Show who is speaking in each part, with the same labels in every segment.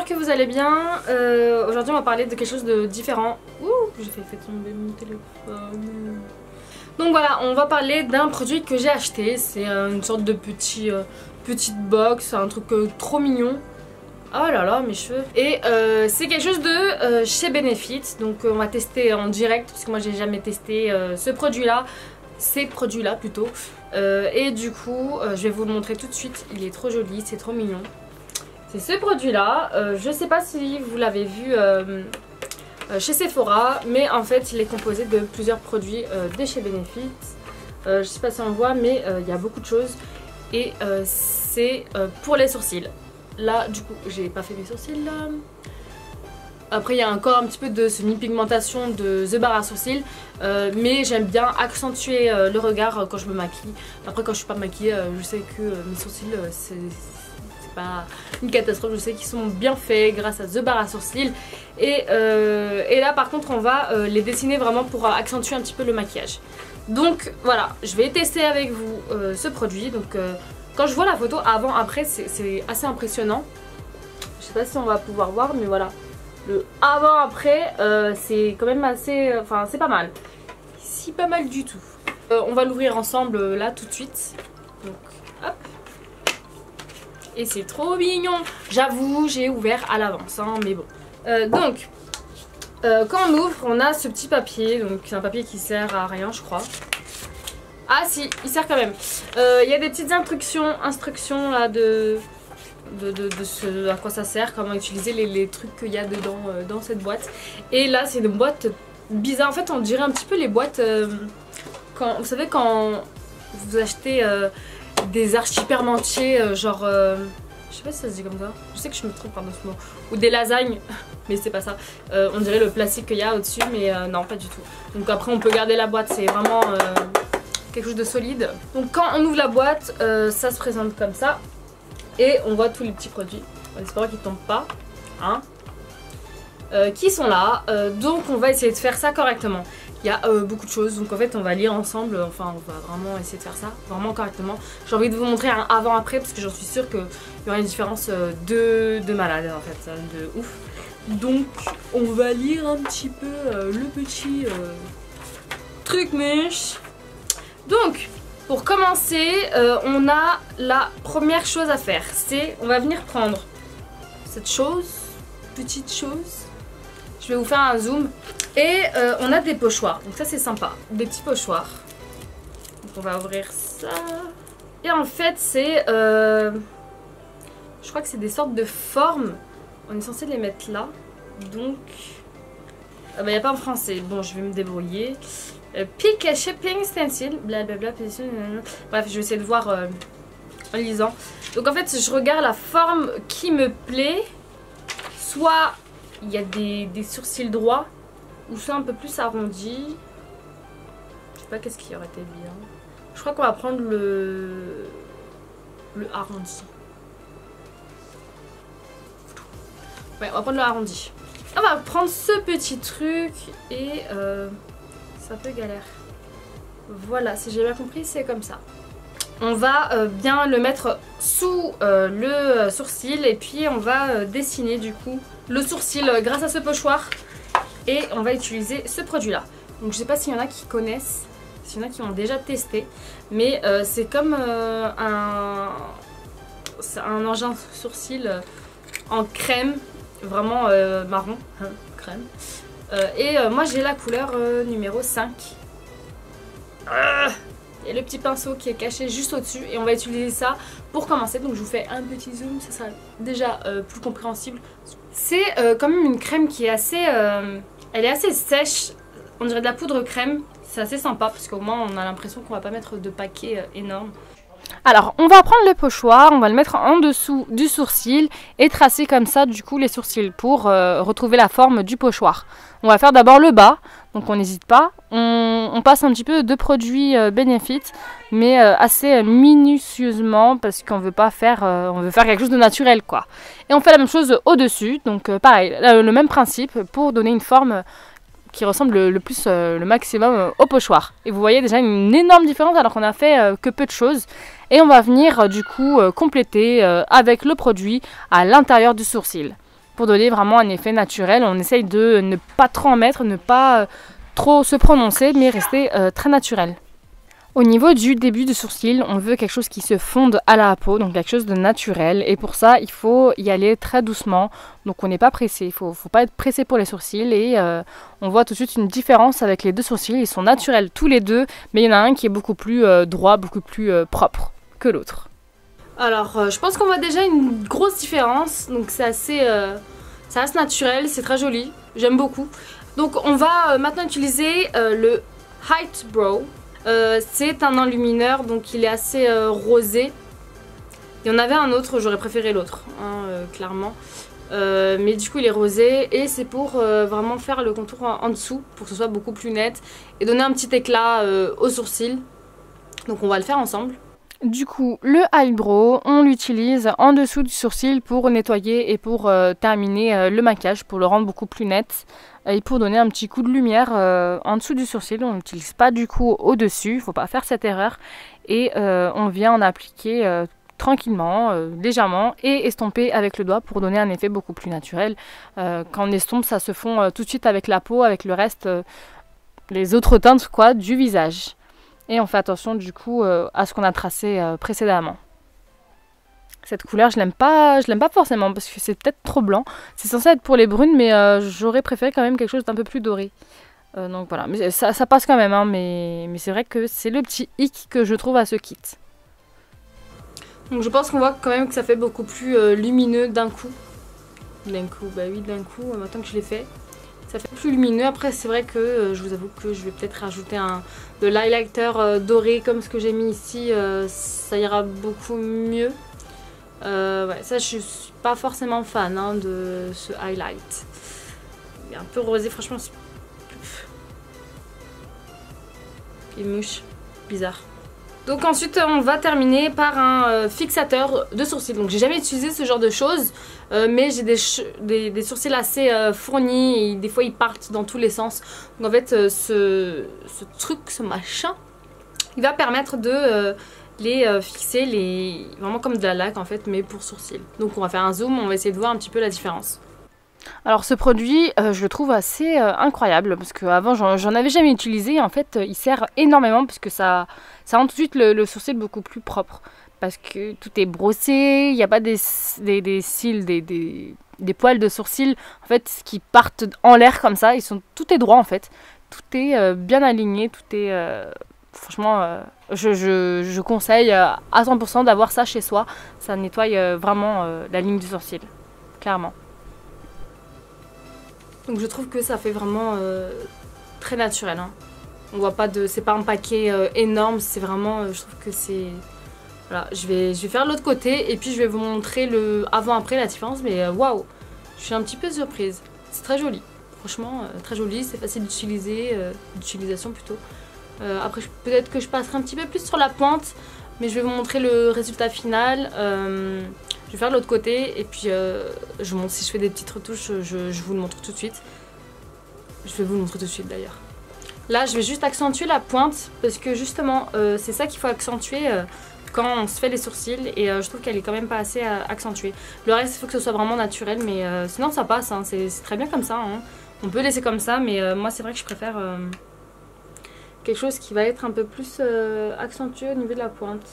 Speaker 1: j'espère que vous allez bien. Aujourd'hui on va parler de quelque chose de différent. Ouh, j'ai fait tomber mon téléphone. Donc voilà, on va parler d'un produit que j'ai acheté. C'est une sorte de petite box, un truc trop mignon. Oh là là, mes cheveux. Et c'est quelque chose de chez Benefit. Donc on va tester en direct parce que moi j'ai jamais testé ce produit-là. Ces produits-là plutôt. Et du coup, je vais vous le montrer tout de suite. Il est trop joli, c'est trop mignon. C'est ce produit-là. Je sais pas si vous l'avez vu chez Sephora, mais en fait, il est composé de plusieurs produits de chez Benefit. Je sais pas si on voit, mais il y a beaucoup de choses. Et c'est pour les sourcils. Là, du coup, j'ai pas fait mes sourcils là. Après, il y a encore un petit peu de semi-pigmentation de The Bar à sourcils. Mais j'aime bien accentuer le regard quand je me maquille. Après, quand je suis pas maquillée, je sais que mes sourcils, c'est pas une catastrophe. Je sais qu'ils sont bien faits grâce à The Bar à sourcils. Et là, par contre, on va les dessiner vraiment pour accentuer un petit peu le maquillage. Donc, voilà, je vais tester avec vous ce produit. Donc, quand je vois la photo avant-après, c'est assez impressionnant. Je sais pas si on va pouvoir voir, mais voilà. Le avant-après, c'est quand même assez... Enfin, c'est pas mal. C'est pas mal du tout. On va l'ouvrir ensemble là tout de suite. Donc, hop. Et c'est trop mignon. J'avoue, j'ai ouvert à l'avance, hein, mais bon. Donc, quand on ouvre, on a ce petit papier. Donc, c'est un papier qui sert à rien, je crois. Ah si, il sert quand même. Il y a des petites instructions là de ce à quoi ça sert, comment utiliser les trucs qu'il y a dedans dans cette boîte. Et là c'est une boîte bizarre, en fait on dirait un petit peu les boîtes quand, vous savez quand vous achetez des archipermentiers genre je sais pas si ça se dit comme ça, je sais que je me trompe pardon ce mot, ou des lasagnes mais c'est pas ça, on dirait le plastique qu'il y a au dessus mais non pas du tout. Donc après on peut garder la boîte, c'est vraiment quelque chose de solide. Donc quand on ouvre la boîte ça se présente comme ça. Et on voit tous les petits produits, en espérant qu'ils ne tombent pas, hein, qui sont là. Donc on va essayer de faire ça correctement. Il y a beaucoup de choses, donc en fait on va lire ensemble, enfin on va vraiment essayer de faire ça vraiment correctement. J'ai envie de vous montrer un avant-après parce que j'en suis sûre qu'il y aura une différence de malade en fait, de ouf. Donc on va lire un petit peu le petit truc mèche. Donc... pour commencer, on a la première chose à faire, c'est on va venir prendre cette petite chose, je vais vous faire un zoom, et on a des pochoirs, donc ça c'est sympa, des petits pochoirs. Donc on va ouvrir ça, et en fait c'est, je crois que c'est des sortes de formes, on est censé les mettre là, donc, il n'y a pas en français, bon je vais me débrouiller. Pick a shipping stencil, blablabla, bref, je vais essayer de voir en lisant. Donc en fait, je regarde la forme qui me plaît. Soit il y a des sourcils droits, ou soit un peu plus arrondi. Je sais pas qu'est-ce qui aurait été bien. Je crois qu'on va prendre le arrondi. Ouais, on va prendre le arrondi. On va prendre ce petit truc et... c'est un peu galère. Voilà, si j'ai bien compris, c'est comme ça. On va bien le mettre sous le sourcil et puis on va dessiner du coup le sourcil grâce à ce pochoir. Et on va utiliser ce produit-là. Donc je sais pas s'il y en a qui connaissent, s'il y en a qui ont déjà testé, mais c'est comme un engin sourcil en crème, vraiment marron, hein, crème. Et moi j'ai la couleur numéro 5. Il y a le petit pinceau qui est caché juste au-dessus et on va utiliser ça pour commencer. Donc je vous fais un petit zoom, ça sera déjà plus compréhensible. C'est quand même une crème qui est assez... elle est assez sèche, on dirait de la poudre crème. C'est assez sympa parce qu'au moins on a l'impression qu'on va pas mettre de paquet énorme. Alors on va prendre le pochoir, on va le mettre en dessous du sourcil et tracer comme ça du coup les sourcils pour retrouver la forme du pochoir. On va faire d'abord le bas, donc on n'hésite pas. On passe un petit peu de produits Benefit, mais assez minutieusement parce qu'on veut pas faire, on veut faire quelque chose de naturel quoi. Et on fait la même chose au dessus, donc pareil, le même principe pour donner une forme qui ressemble le maximum au pochoir. Et vous voyez déjà une énorme différence alors qu'on a fait que peu de choses. Et on va venir du coup compléter avec le produit à l'intérieur du sourcil. pour donner vraiment un effet naturel. On essaye de ne pas trop en mettre, ne pas trop se prononcer, mais rester très naturel. Au niveau du début du sourcil, on veut quelque chose qui se fonde à la peau, donc quelque chose de naturel. Et pour ça, il faut y aller très doucement. Donc on n'est pas pressé, il ne faut pas être pressé pour les sourcils. Et on voit tout de suite une différence avec les deux sourcils. Ils sont naturels tous les deux, mais il y en a un qui est beaucoup plus droit, beaucoup plus propre que l'autre. Alors je pense qu'on voit déjà une grosse différence. Donc c'est assez naturel, c'est très joli, j'aime beaucoup. Donc on va maintenant utiliser le Height Brow. C'est un enlumineur, donc il est assez rosé. Il y en avait un autre, j'aurais préféré l'autre, hein, clairement. Mais du coup il est rosé et c'est pour vraiment faire le contour en dessous, pour que ce soit beaucoup plus net et donner un petit éclat aux sourcils. Donc on va le faire ensemble. Du coup, le eyebrow, on l'utilise en dessous du sourcil pour nettoyer et pour terminer le maquillage, pour le rendre beaucoup plus net et pour donner un petit coup de lumière en dessous du sourcil. On ne l'utilise pas du coup au-dessus, il ne faut pas faire cette erreur. Et on vient en appliquer tranquillement, légèrement et estomper avec le doigt pour donner un effet beaucoup plus naturel. Quand on estompe, ça se fond tout de suite avec la peau, avec le reste, les autres teintes quoi, du visage. Et on fait attention du coup à ce qu'on a tracé précédemment. Cette couleur je l'aime pas forcément parce que c'est peut-être trop blanc. C'est censé être pour les brunes mais j'aurais préféré quand même quelque chose d'un peu plus doré. Donc voilà, mais ça passe quand même, hein, mais c'est vrai que c'est le petit hic que je trouve à ce kit. Donc je pense qu'on voit quand même que ça fait beaucoup plus lumineux d'un coup. D'un coup, bah oui d'un coup, maintenant que je l'ai fait. Ça fait plus lumineux. Après c'est vrai que je vous avoue que je vais peut-être rajouter de l'highlighter doré comme ce que j'ai mis ici. Ça ira beaucoup mieux. Ouais, ça je suis pas forcément fan hein, de ce highlight. Il est un peu rosé franchement. Il mouche. Bizarre. Donc ensuite on va terminer par un fixateur de sourcils. Donc j'ai jamais utilisé ce genre de choses. Mais j'ai des sourcils assez fournis et des fois ils partent dans tous les sens. Donc en fait ce truc, ce machin, il va permettre de les fixer vraiment comme de la laque en fait mais pour sourcils. Donc on va faire un zoom, on va essayer de voir un petit peu la différence. Alors ce produit je le trouve assez incroyable parce qu'avant j'en avais jamais utilisé et en fait il sert énormément parce que ça rend tout de suite le sourcil beaucoup plus propre. Parce que tout est brossé, il n'y a pas des cils, des poils de sourcils en fait qui partent en l'air comme ça, tout est droit en fait, tout est bien aligné, tout est franchement je conseille à 100% d'avoir ça chez soi, ça nettoie vraiment la ligne du sourcil, clairement. Donc je trouve que ça fait vraiment très naturel, hein. On voit pas c'est pas un paquet énorme, c'est vraiment, je trouve que c'est... Voilà, je vais faire l'autre côté et puis je vais vous montrer le avant-après la différence, mais waouh, je suis un petit peu surprise. C'est très joli, franchement très joli, c'est facile d'utilisation plutôt. Après peut-être que je passerai un petit peu plus sur la pointe, mais je vais vous montrer le résultat final. Je vais faire l'autre côté et puis si je fais des petites retouches, je vous le montre tout de suite. Je vais vous le montrer tout de suite d'ailleurs. Là je vais juste accentuer la pointe parce que justement c'est ça qu'il faut accentuer quand on se fait les sourcils et je trouve qu'elle est quand même pas assez accentuée. Le reste il faut que ce soit vraiment naturel mais sinon ça passe, hein, c'est très bien comme ça, hein. On peut laisser comme ça mais moi c'est vrai que je préfère quelque chose qui va être un peu plus accentué au niveau de la pointe.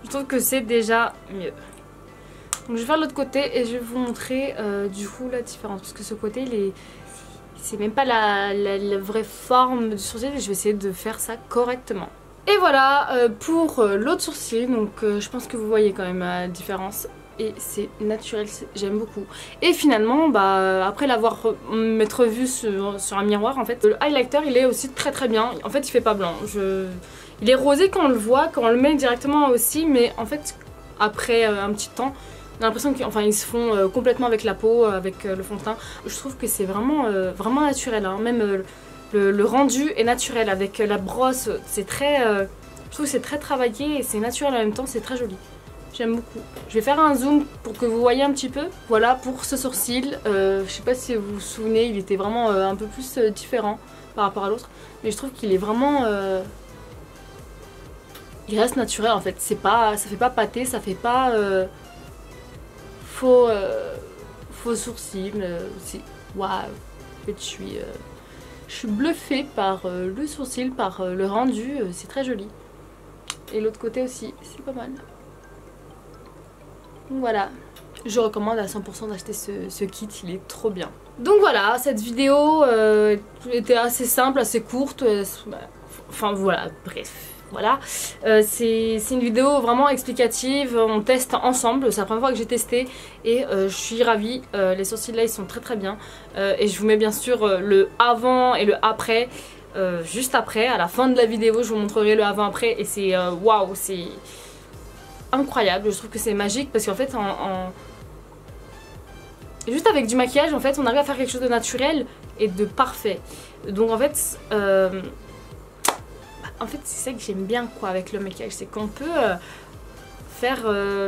Speaker 1: Je trouve que c'est déjà mieux. Donc je vais faire l'autre côté et je vais vous montrer du coup la différence. Parce que ce côté, c'est même pas la vraie forme du sourcil. Je vais essayer de faire ça correctement. Et voilà pour l'autre sourcil. Donc je pense que vous voyez quand même la différence. Et c'est naturel, j'aime beaucoup. Et finalement, après l'avoir m'être vu sur un miroir, en fait, le highlighter il est aussi très très bien. En fait il fait pas blanc. Il est rosé quand on le voit, quand on le met directement aussi. Mais en fait après un petit temps, on a l'impression qu'ils se font complètement avec la peau, avec le fond de teint. Je trouve que c'est vraiment, vraiment naturel, hein. Même le rendu est naturel avec la brosse. C'est très, je trouve que c'est très travaillé et c'est naturel en même temps, c'est très joli. J'aime beaucoup. Je vais faire un zoom pour que vous voyez un petit peu. Voilà pour ce sourcil. Je sais pas si vous vous souvenez, il était vraiment un peu plus différent. par rapport à l'autre. Mais je trouve qu'il est vraiment... il reste naturel en fait. C'est pas, ça fait pas pâté, ça fait pas faux sourcils. Waouh, en fait, je suis bluffée par le sourcil, par le rendu. C'est très joli. Et l'autre côté aussi, c'est pas mal. Donc voilà, je recommande à 100% d'acheter ce kit, il est trop bien. Donc voilà, cette vidéo était assez simple, assez courte. Enfin voilà, bref. Voilà, c'est une vidéo vraiment explicative, on teste ensemble, c'est la première fois que j'ai testé et je suis ravie, les sourcils là ils sont très très bien et je vous mets bien sûr le avant et le après, juste après, à la fin de la vidéo je vous montrerai le avant après et c'est waouh, c'est incroyable, je trouve que c'est magique parce qu'en fait juste avec du maquillage en fait on arrive à faire quelque chose de naturel et de parfait, donc en fait c'est ça que j'aime bien quoi avec le maquillage, c'est qu'on peut faire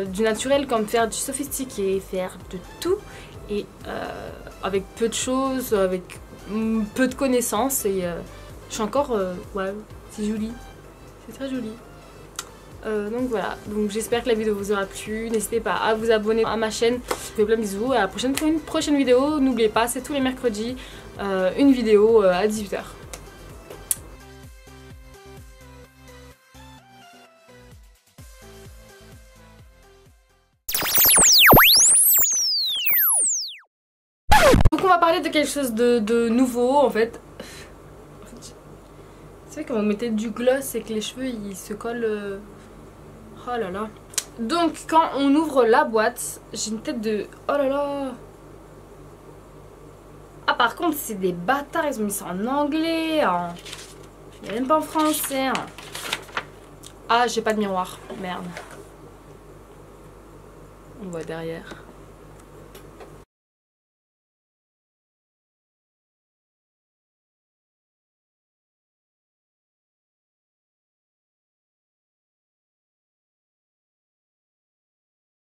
Speaker 1: du naturel comme faire du sophistiqué, faire de tout et avec peu de choses, avec peu de connaissances et je suis encore ouais, c'est joli, c'est très joli. Donc voilà, donc j'espère que la vidéo vous aura plu, n'hésitez pas à vous abonner à ma chaîne, je vous fais plein de bisous, à la prochaine pour une prochaine vidéo, n'oubliez pas c'est tous les mercredis une vidéo à 18 h. Donc on va parler de quelque chose de nouveau en fait. C'est vrai quand vous mettez du gloss et que les cheveux ils se collent. Oh là là. Donc quand on ouvre la boîte, j'ai une tête de... Oh là là. Ah par contre c'est des bâtards, ils ont mis ça en anglais, je n'ai même pas en français. Ah j'ai pas de miroir, merde. On voit derrière.